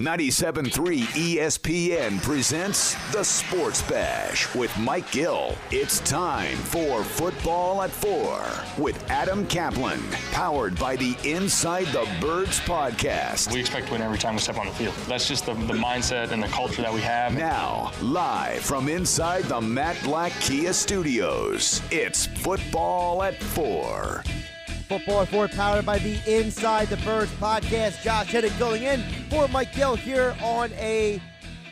97.3 ESPN presents The Sports Bash with Mike Gill. It's time for Football at 4 with Adam Caplan, powered by the Inside the Birds podcast. We expect to win every time we step on the field. That's just the mindset and the culture that we have. Now, live from inside the Matt Black Kia Studios, it's Football at 4. Football at 4, powered by the Inside the Birds podcast. Josh Hedden going in for Mike Gill here on a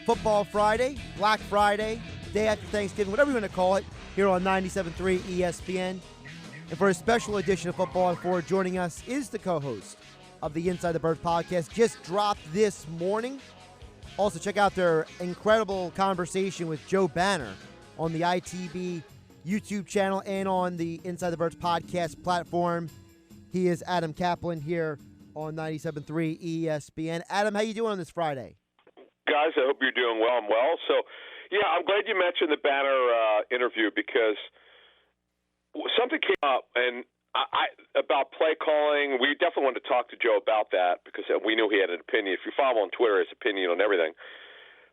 Football Friday, Black Friday, day after Thanksgiving, whatever you want to call it, here on 97.3 ESPN. And for a special edition of Football at 4, joining us is the co-host of the Inside the Birds podcast, just dropped this morning. Also, check out their incredible conversation with Joe Banner on the ITB YouTube channel and on the Inside the Birds podcast platform. He is Adam Caplan here on 97.3 ESPN. Adam, how you doing on this Friday? Guys, I hope you're doing well. I'm well. So, yeah, I'm glad you mentioned the Banner interview because something came up and about play calling. We definitely wanted to talk to Joe about that because we knew he had an opinion. If you follow him on Twitter, his opinion on everything.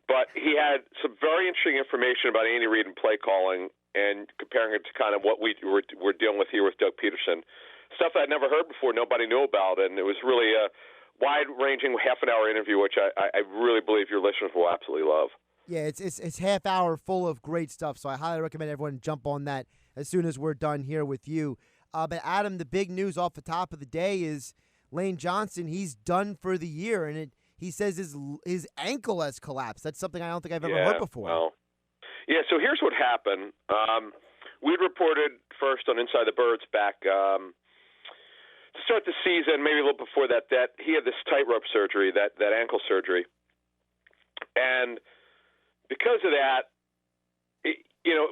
But he had some very interesting information about Andy Reid and play calling and comparing it to kind of what we're dealing with here with Doug Peterson. Stuff I'd never heard before, nobody knew about, and it was really a wide-ranging half-an-hour interview, which I really believe your listeners will absolutely love. Yeah, it's half hour full of great stuff, so I highly recommend everyone jump on that as soon as we're done here with you. But Adam, the big news off the top of the day is Lane Johnson. He's done for the year, and he says his ankle has collapsed. That's something I don't think I've ever heard before. Well, yeah, so here's what happened. We'd reported first on Inside the Birds back to start the season, maybe a little before that he had this tightrope surgery, that ankle surgery. And because of that,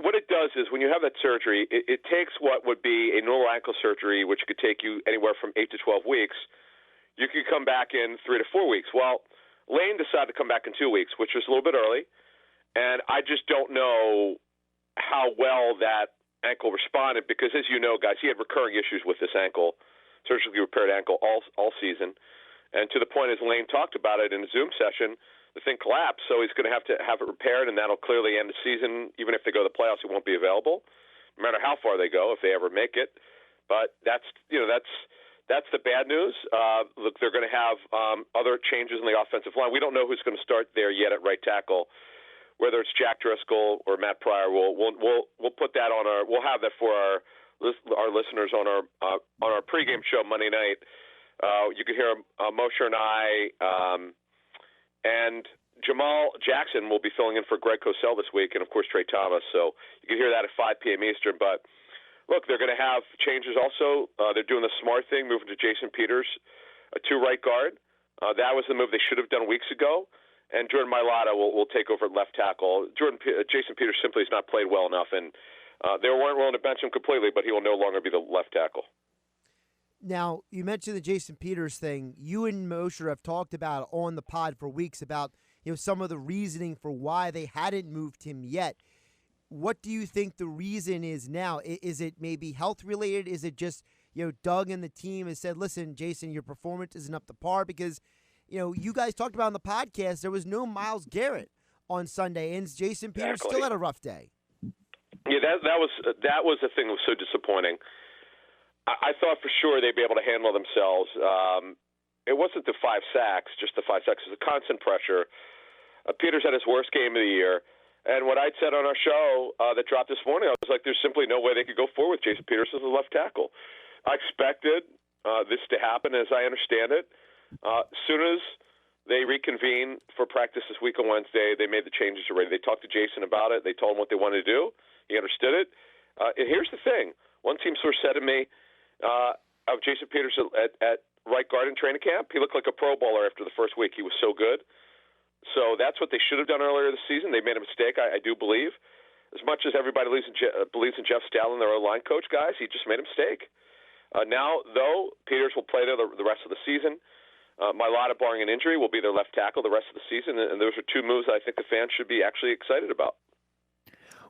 what it does is when you have that surgery, it takes what would be a normal ankle surgery, which could take you anywhere from 8 to 12 weeks. You could come back in 3 to 4 weeks. Well, Lane decided to come back in 2 weeks, which was a little bit early. And I just don't know how well that ankle responded because, as you know, guys, he had recurring issues with this ankle, surgically repaired ankle all season. And to the point, as Lane talked about it in a Zoom session, the thing collapsed. So he's going to have it repaired, and that'll clearly end the season. Even if they go to the playoffs, it won't be available, no matter how far they go, if they ever make it. But that's the bad news. Look, they're going to have other changes in the offensive line. We don't know who's going to start there yet at right tackle. Whether it's Jack Driscoll or Matt Pryor, we'll put that on we'll have that for our listeners on our pregame show Monday night. You can hear Moshe and I and Jamal Jackson will be filling in for Greg Cosell this week, and of course Trey Thomas. So you can hear that at 5 p.m. Eastern. But look, they're going to have changes also. They're doing the smart thing, moving to Jason Peters to right guard. That was the move they should have done weeks ago. And Jordan Mailata will take over at left tackle. Jason Peters simply has not played well enough, and they weren't willing to bench him completely, but he will no longer be the left tackle. Now, you mentioned the Jason Peters thing. You and Mosher have talked about on the pod for weeks about some of the reasoning for why they hadn't moved him yet. What do you think the reason is now? Is it maybe health-related? Is it just Doug and the team has said, listen, Jason, your performance isn't up to par? Because you guys talked about on the podcast, there was no Myles Garrett on Sunday, and Jason Peters still had a rough day. Yeah, that was the thing that was so disappointing. I thought for sure they'd be able to handle themselves. It wasn't the 5 sacks, just the 5 sacks. It was the constant pressure. Peters had his worst game of the year. And what I'd said on our show that dropped this morning, I was like, there's simply no way they could go forward with Jason Peters as a left tackle. I expected this to happen, as I understand it. As soon as they reconvened for practice this week on Wednesday, they made the changes already. They talked to Jason about it. They told him what they wanted to do. He understood it. And here's the thing. One team source said to me of Jason Peters at right guard in training camp, he looked like a Pro Bowler after the first week. He was so good. So that's what they should have done earlier this season. They made a mistake, I do believe. As much as everybody believes in Jeff Stalin, their O-line coach, guys, he just made a mistake. Now, though, Peters will play there the rest of the season. Mailata, barring an injury, will be their left tackle the rest of the season, and those are two moves I think the fans should be actually excited about.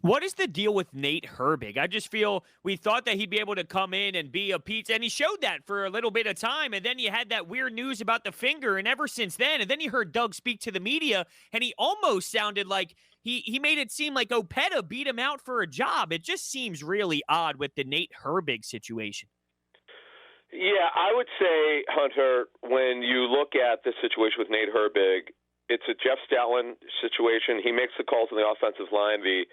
What is the deal with Nate Herbig? I just feel we thought that he'd be able to come in and be a pizza, and he showed that for a little bit of time, and then you had that weird news about the finger, and ever since then, and then you heard Doug speak to the media, and he almost sounded like he made it seem like Opeta beat him out for a job. It just seems really odd with the Nate Herbig situation. Yeah, I would say, Hunter, when you look at this situation with Nate Herbig, it's a Jeff Stoutland situation. He makes the calls on the offensive line. The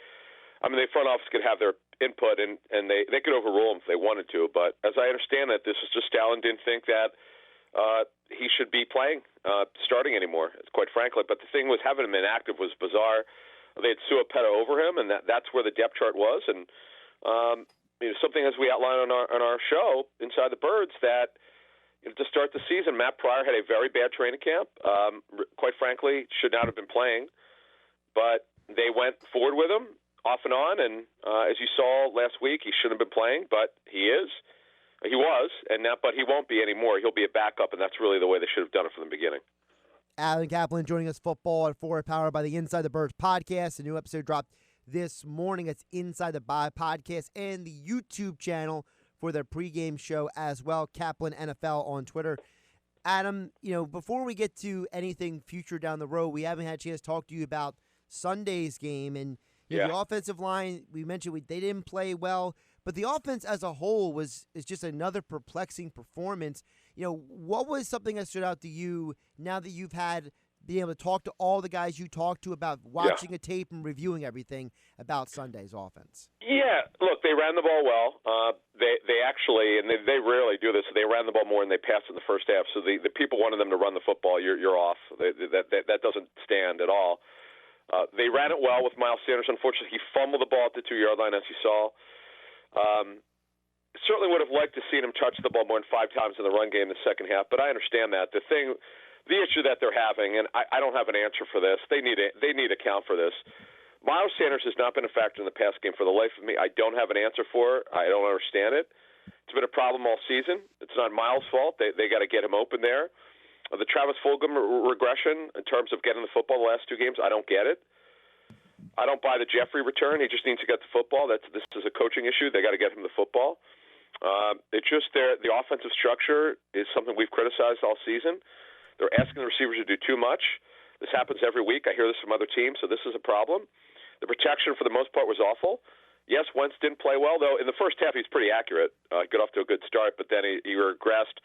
front office could have their input, and they could overrule him if they wanted to. But as I understand it, this is just Stoutland didn't think that he should be playing, starting anymore, quite frankly. But the thing was, having him inactive was bizarre. They had Opeta over him, and that's where the depth chart was. And something, as we outlined on our show, Inside the Birds, that to start the season, Matt Pryor had a very bad training camp. Quite frankly, should not have been playing. But they went forward with him, off and on, and as you saw last week, he shouldn't have been playing, but he is. He was, but he won't be anymore. He'll be a backup, and that's really the way they should have done it from the beginning. Adam Caplan joining us, Football at 4, powered by the Inside the Birds podcast. A new episode dropped this morning. It's Inside the podcast and the YouTube channel for their pregame show as well, Caplan NFL on Twitter. Adam, before we get to anything future down the road, we haven't had a chance to talk to you about Sunday's game, and the offensive line, we mentioned they didn't play well, but the offense as a whole is just another perplexing performance. What was something that stood out to you now that you've been able to talk to all the guys you talked to about watching a tape and reviewing everything about Sunday's offense? Yeah, look, they ran the ball well. They actually, and they rarely do this, they ran the ball more than they passed in the first half. So the people wanted them to run the football. You're off. That doesn't stand at all. They ran it well with Miles Sanders. Unfortunately, he fumbled the ball at the 2-yard line, as you saw. Certainly would have liked to see him touch the ball more than 5 times in the run game in the second half, but I understand that. The issue that they're having, and I don't have an answer for this, they need to account for this. Miles Sanders has not been a factor in the pass game for the life of me. I don't have an answer for it. I don't understand it. It's been a problem all season. It's not Miles' fault. They got to get him open there. The Travis Fulgham regression in terms of getting the football the last 2 games, I don't get it. I don't buy the Jeffrey return. He just needs to get the football. This is a coaching issue. They got to get him the football. It's just the offensive structure is something we've criticized all season. They're asking the receivers to do too much. This happens every week. I hear this from other teams, so this is a problem. The protection, for the most part, was awful. Yes, Wentz didn't play well, though. In the first half, he's pretty accurate. Got off to a good start, but then he regressed.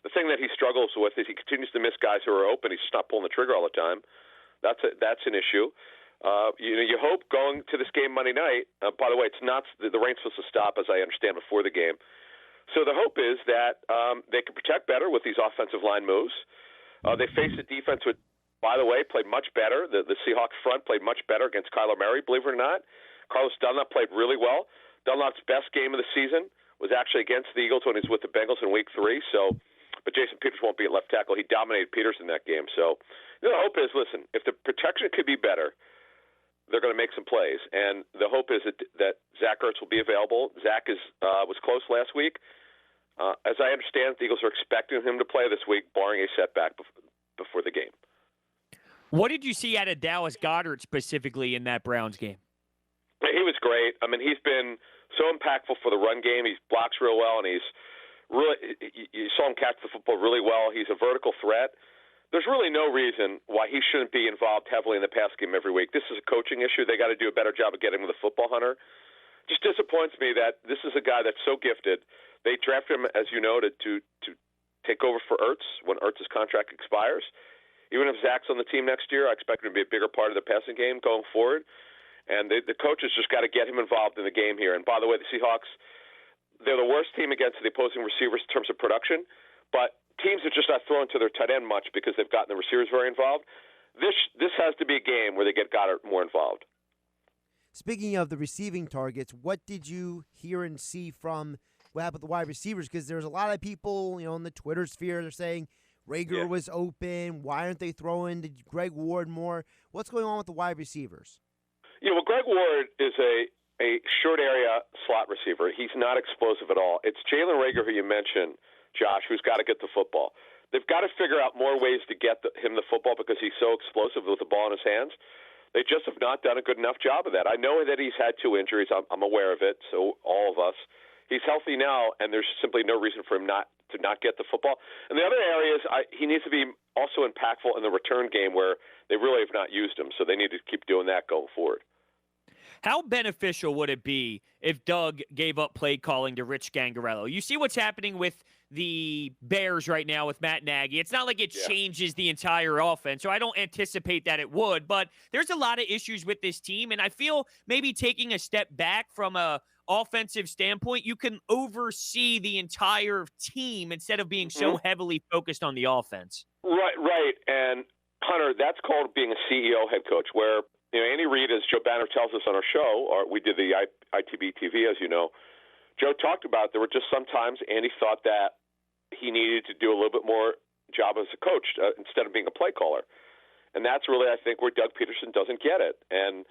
The thing that he struggles with is he continues to miss guys who are open. He's just not pulling the trigger all the time. That's an issue. You hope going to this game Monday night. By the way, it's not the rain's supposed to stop, as I understand, before the game. So the hope is that they can protect better with these offensive line moves. They face a defense which, by the way, played much better. The Seahawks front played much better against Kyler Murray, believe it or not. Carlos Dunlap played really well. Dunlap's best game of the season was actually against the Eagles when he was with the Bengals in Week 3. But Jason Peters won't be at left tackle. He dominated Peters in that game. So the hope is, listen, if the protection could be better, they're going to make some plays. And the hope is that Zach Ertz will be available. Zach was close last week. As I understand, the Eagles are expecting him to play this week, barring a setback before the game. What did you see out of Dallas Goedert specifically in that Browns game? He was great. He's been so impactful for the run game. He blocks real well, and he's really, you saw him catch the football really well. He's a vertical threat. There's really no reason why he shouldn't be involved heavily in the pass game every week. This is a coaching issue. They got to do a better job of getting him the football, Hunter. Just disappoints me that this is a guy that's so gifted. They drafted him, as you know, to take over for Ertz when Ertz's contract expires. Even if Zach's on the team next year, I expect him to be a bigger part of the passing game going forward. And the coaches just got to get him involved in the game here. And by the way, the Seahawks, they're the worst team against the opposing receivers in terms of production, but teams are just not throwing to their tight end much because they've gotten the receivers very involved. This has to be a game where they get Goddard more involved. Speaking of the receiving targets, what did you hear and see from what happened with the wide receivers? Because there's a lot of people, in the Twitter sphere, they're saying Rager was open. Why aren't they throwing to Greg Ward more? What's going on with the wide receivers? Greg Ward is a short area slot receiver. He's not explosive at all. It's Jalen Rager, who you mentioned, Josh, who's got to get the football. They've got to figure out more ways to get him the football because he's so explosive with the ball in his hands. They just have not done a good enough job of that. I know that he's had 2 injuries. I'm aware of it, so all of us. He's healthy now, and there's simply no reason for him not get the football. And the other areas, he needs to be also impactful in the return game where they really have not used him, so they need to keep doing that going forward. How beneficial would it be if Doug gave up play calling to Rich Gangarello? You see what's happening with the Bears right now with Matt Nagy. It's not like it changes the entire offense, so I don't anticipate that it would, but there's a lot of issues with this team, and I feel maybe taking a step back from a offensive standpoint, you can oversee the entire team instead of being so heavily focused on the offense. Right. And, Hunter, that's called being a CEO head coach, where Andy Reid, as Joe Banner tells us on our show, or we did the ITB TV, as you know, Joe talked about there were just sometimes Andy thought that he needed to do a little bit more job as a coach instead of being a play caller. And that's really, I think, where Doug Peterson doesn't get it. And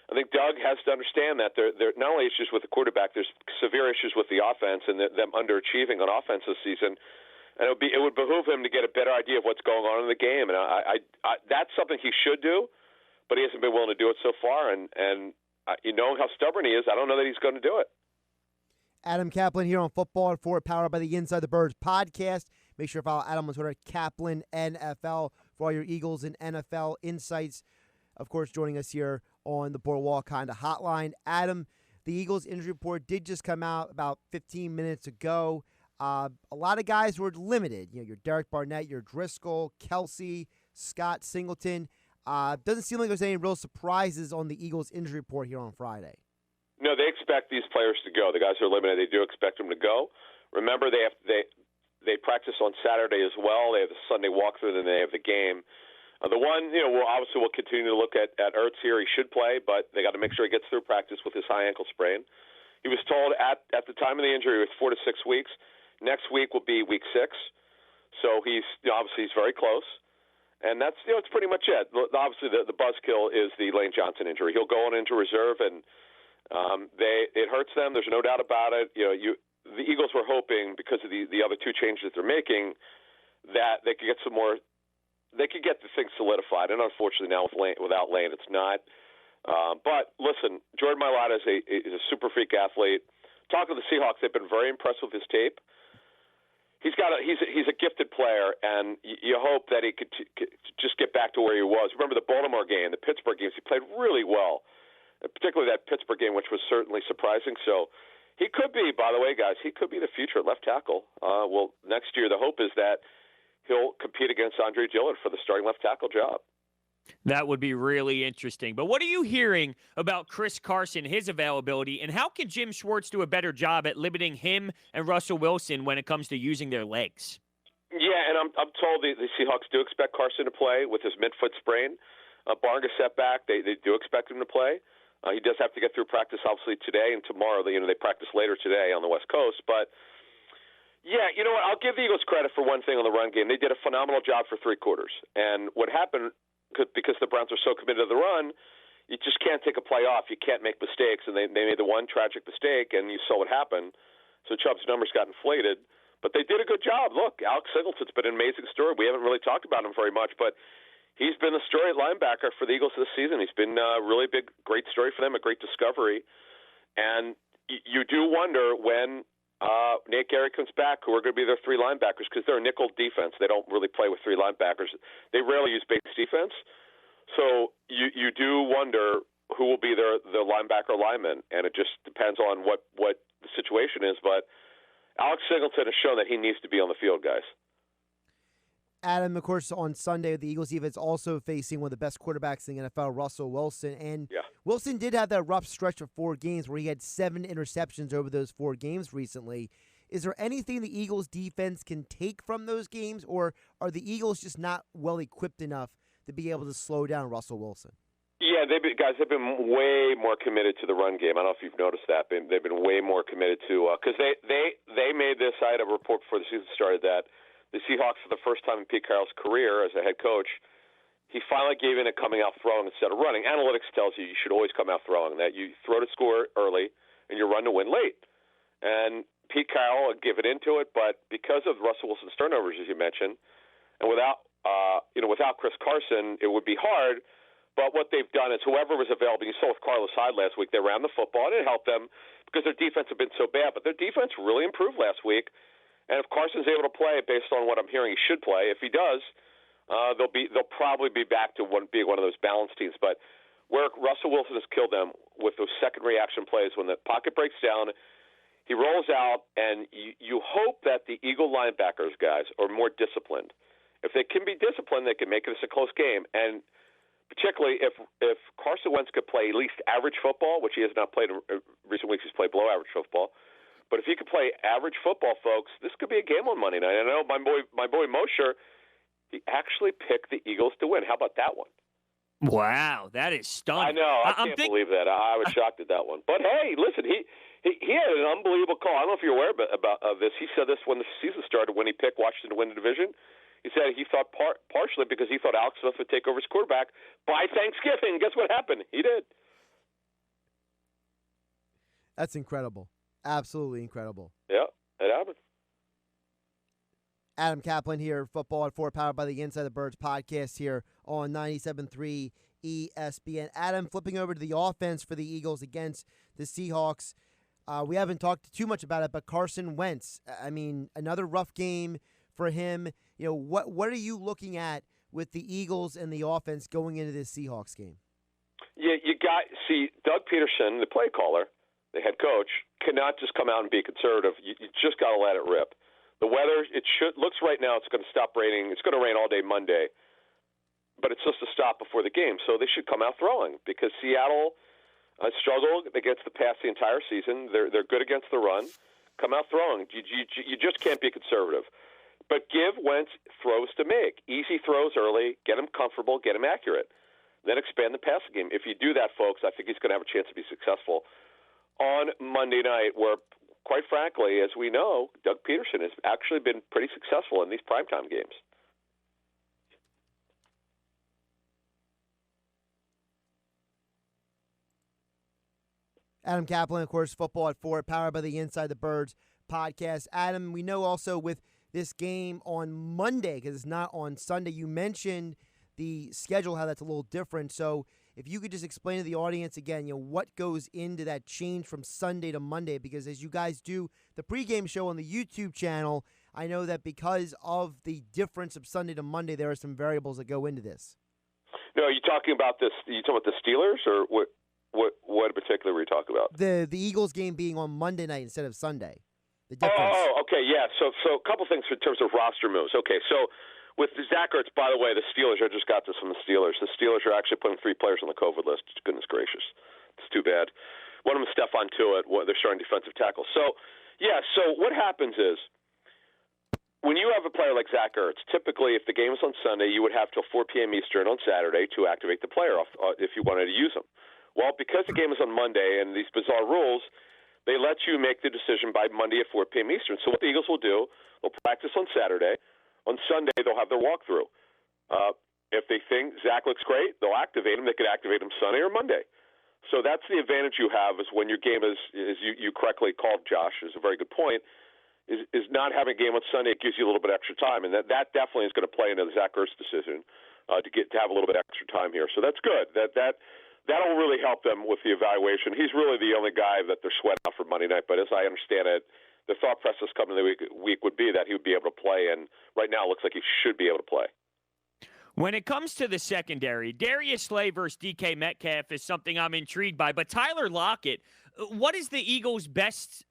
I think Doug has to understand that there are not only issues with the quarterback, there's severe issues with the offense and them underachieving on offense this season. And it would behoove him to get a better idea of what's going on in the game. And I that's something he should do, but he hasn't been willing to do it so far. And you know how stubborn he is. I don't know that he's going to do it. Adam Caplan here on Football at 4, powered by the Inside the Birds podcast. Make sure to follow Adam on Twitter at Caplan NFL for all your Eagles and NFL insights. Of course, joining us here on the Boardwalk Kinda Hotline. Adam, the Eagles injury report did just come out about 15 minutes ago. A lot of guys were limited. Your Derek Barnett, your Driscoll, Kelsey, Scott Singleton. Doesn't seem like there's any real surprises on the Eagles injury report here on Friday. No, they expect these players to go. The guys who are limited, they do expect them to go. Remember, they practice on Saturday as well. They have the Sunday walkthrough, then they have the game. The one, we'll continue to look at Ertz here. He should play, but they got to make sure he gets through practice with his high ankle sprain. He was told at the time of the injury it was 4 to 6 weeks. Next week will be week 6, so he's obviously he's very close. And that's it's pretty much it. Obviously, the buzzkill is the Lane Johnson injury. He'll go on into reserve, and it hurts them. There's no doubt about it. The Eagles were hoping because of the other 2 changes they're making that they could get some more. They could get the thing solidified, and unfortunately now without Lane, it's not. But listen, Jordan Mailata is a super freak athlete. Talking to the Seahawks, they've been very impressed with his tape. He's a gifted player, and you hope that he could just get back to where he was. Remember the Baltimore game, the Pittsburgh games, he played really well, particularly that Pittsburgh game, which was certainly surprising. So he could be, by the way, guys, he could be the future left tackle. Well, next year the hope is that he'll compete against Andre Dillard for the starting left tackle job. That would be really interesting. But what are you hearing about Chris Carson, his availability, and how can Jim Schwartz do a better job at limiting him and Russell Wilson when it comes to using their legs? Yeah, and I'm told the Seahawks do expect Carson to play with his midfoot sprain. Barring a setback, they do expect him to play. He does have to get through practice, obviously, today and tomorrow. They practice later today on the West Coast. But, yeah, you know what? I'll give the Eagles credit for one thing on the run game. They did a phenomenal job for 3 quarters. And what happened, because the Browns are so committed to the run, you just can't take a play off. You can't make mistakes. And they made the one tragic mistake, and you saw what happened. So Chubb's numbers got inflated. But they did a good job. Look, Alex Singleton's been an amazing story. We haven't really talked about him very much, but he's been the story at linebacker for the Eagles this season. He's been a really big, great story for them, a great discovery. And you do wonder when Nate Gary comes back, who are going to be their 3 linebackers, because they're a nickel defense. They don't really play with 3 linebackers. They rarely use base defense. So you do wonder who will be the linebacker lineman, and it just depends on what the situation is. But Alex Singleton has shown that he needs to be on the field, guys. Adam, of course, on Sunday, the Eagles defense also facing one of the best quarterbacks in the NFL, Russell Wilson. And Wilson did have that rough stretch of 4 games where he had 7 interceptions over those 4 games recently. Is there anything the Eagles defense can take from those games, or are the Eagles just not well equipped enough to be able to slow down Russell Wilson? Yeah, they've been way more committed to the run game. I don't know if you've noticed that. They've been way more committed to because they made this. I had a report before the season started that the Seahawks, for the first time in Pete Carroll's career as a head coach, he finally gave in at coming out throwing instead of running. Analytics tells you should always come out throwing, that you throw to score early and you run to win late. And Pete Carroll had given into it, but because of Russell Wilson's turnovers, as you mentioned, and without Chris Carson, it would be hard. But what they've done is whoever was available, you saw with Carlos Hyde last week, they ran the football, and it helped them because their defense had been so bad. But their defense really improved last week. And if Carson's able to play, based on what I'm hearing, he should play. If he does, they'll probably be back to being one of those balanced teams. But where Russell Wilson has killed them with those second reaction plays, when the pocket breaks down, he rolls out, and you hope that the Eagle linebackers guys are more disciplined. If they can be disciplined, they can make this a close game. And particularly if Carson Wentz could play at least average football, which he has not played in recent weeks, he's played below average football. But if he could play average football, folks, this could be a game on Monday night. I know my boy Mosher, he actually picked the Eagles to win. How about that one? Wow, that is stunning. I know. I can't believe that. I was shocked at that one. But hey, listen, he had an unbelievable call. I don't know if you're aware about this. He said this when the season started, when he picked Washington to win the division. He said he thought partially because he thought Alex Smith would take over as quarterback by Thanksgiving. Guess what happened? He did. That's incredible. Absolutely incredible. Yeah, it happened. Adam Caplan here, Football at 4, powered by the Inside the Birds podcast here on 97.3 ESPN. Adam, flipping over to the offense for the Eagles against the Seahawks. We haven't talked too much about it, but Carson Wentz, I mean, another rough game for him. You know, what are you looking at with the Eagles and the offense going into this Seahawks game? Yeah, see, Doug Peterson, the play caller, the head coach, cannot just come out and be conservative. You just got to let it rip. The weather, looks right now it's going to stop raining. It's going to rain all day Monday, but it's supposed to stop before the game. So they should come out throwing because Seattle struggled against the pass the entire season. They're good against the run. Come out throwing. You just can't be conservative. But give Wentz throws to make. Easy throws early, get him comfortable, get him accurate. Then expand the passing game. If you do that, folks, I think he's going to have a chance to be successful on Monday night, where, quite frankly, as we know, Doug Peterson has actually been pretty successful in these primetime games. Adam Caplan, of course, Football at 4, powered by the Inside the Birds podcast. Adam, we know also with this game on Monday, because it's not on Sunday, you mentioned the schedule, how that's a little different. So if you could just explain to the audience again, what goes into that change from Sunday to Monday, because as you guys do the pregame show on the YouTube channel, I know that because of the difference of Sunday to Monday, there are some variables that go into this. No, are you talking about this? Are you talking about the Steelers, or what in particular were you talking about? The Eagles game being on Monday night instead of Sunday. The difference. Oh, okay, yeah. So a couple things in terms of roster moves. Okay, so with Zach Ertz, by the way, the Steelers, I just got this from the Steelers. The Steelers are actually putting 3 players on the COVID list. Goodness gracious. It's too bad. One of them is Stephon Tuitt. They're starting defensive tackle. So, yeah, so what happens is when you have a player like Zach Ertz, typically if the game is on Sunday, you would have till 4 p.m. Eastern on Saturday to activate the player if you wanted to use him. Well, because the game is on Monday and these bizarre rules, they let you make the decision by Monday at 4 p.m. Eastern. So what the Eagles will do, they'll practice on Saturday. On Sunday, they'll have their walkthrough. If they think Zach looks great, they'll activate him. They could activate him Sunday or Monday. So that's the advantage you have is when your game is you correctly called, Josh, is a very good point, is not having a game on Sunday. It gives you a little bit extra time, and that definitely is going to play into the Zach Ertz decision to have a little bit extra time here. So that's good. That'll really help them with the evaluation. He's really the only guy that they're sweating out for Monday night. But as I understand it, the thought process coming the week would be that he would be able to play, and right now it looks like he should be able to play. When it comes to the secondary, Darius Slay versus DK Metcalf is something I'm intrigued by. But Tyler Lockett, what is the Eagles' best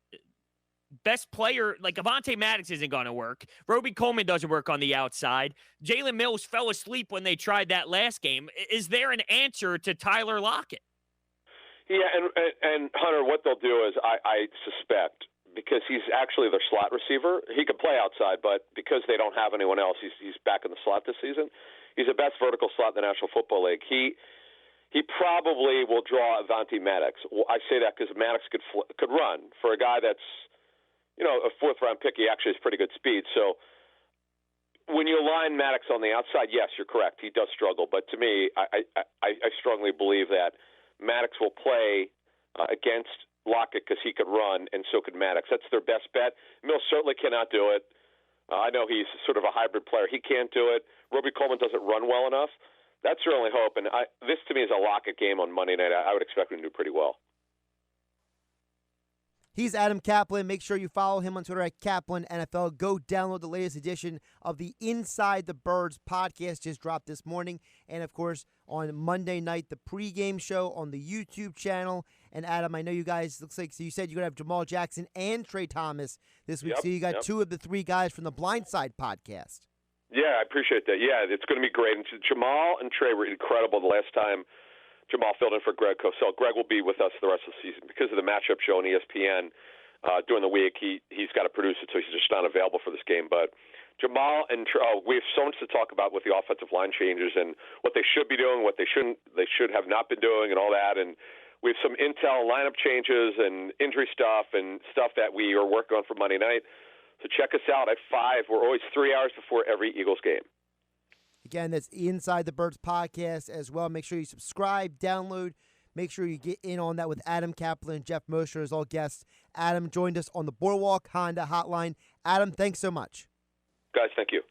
player? Like, Avonte Maddox isn't going to work. Roby Coleman doesn't work on the outside. Jalen Mills fell asleep when they tried that last game. Is there an answer to Tyler Lockett? Yeah, and Hunter, what they'll do is, I suspect, because he's actually their slot receiver, he could play outside, but because they don't have anyone else, he's back in the slot this season. He's the best vertical slot in the National Football League. He probably will draw Avonte Maddox. Well, I say that because Maddox could run. For a guy that's a 4th-round pick, he actually has pretty good speed. So when you align Maddox on the outside, yes, you're correct. He does struggle. But to me, I strongly believe that Maddox will play against Lockett because he could run, and so could Maddox. That's their best bet. Mills certainly cannot do it. I know he's sort of a hybrid player. He can't do it. Roby Coleman doesn't run well enough. That's your only hope. And this, to me, is a lock-it game on Monday night. I would expect him to do pretty well. He's Adam Caplan. Make sure you follow him on Twitter at Caplan NFL. Go download the latest edition of the Inside the Birds podcast, just dropped this morning. And, of course, on Monday night, the pregame show on the YouTube channel. And, Adam, I know you guys, looks like, so you said you're going to have Jamal Jackson and Trey Thomas this week. Yep, So you got two of the three guys from the Blindside podcast. Yeah, I appreciate that. Yeah, it's going to be great. And Jamal and Trey were incredible the last time Jamal filled in for Greg Cosell. Greg will be with us the rest of the season because of the matchup show on ESPN during the week. He's got to produce it, so he's just not available for this game. But Jamal and we have so much to talk about with the offensive line changes and what they should be doing, what they should have not been doing, and all that. And we have some intel lineup changes and injury stuff and stuff that we are working on for Monday night. So check us out at 5. We're always 3 hours before every Eagles game. Again, that's the Inside the Birds podcast as well. Make sure you subscribe, download. Make sure you get in on that with Adam Caplan and Jeff Mosher as all guests. Adam joined us on the Boardwalk Honda Hotline. Adam, thanks so much. Guys, thank you.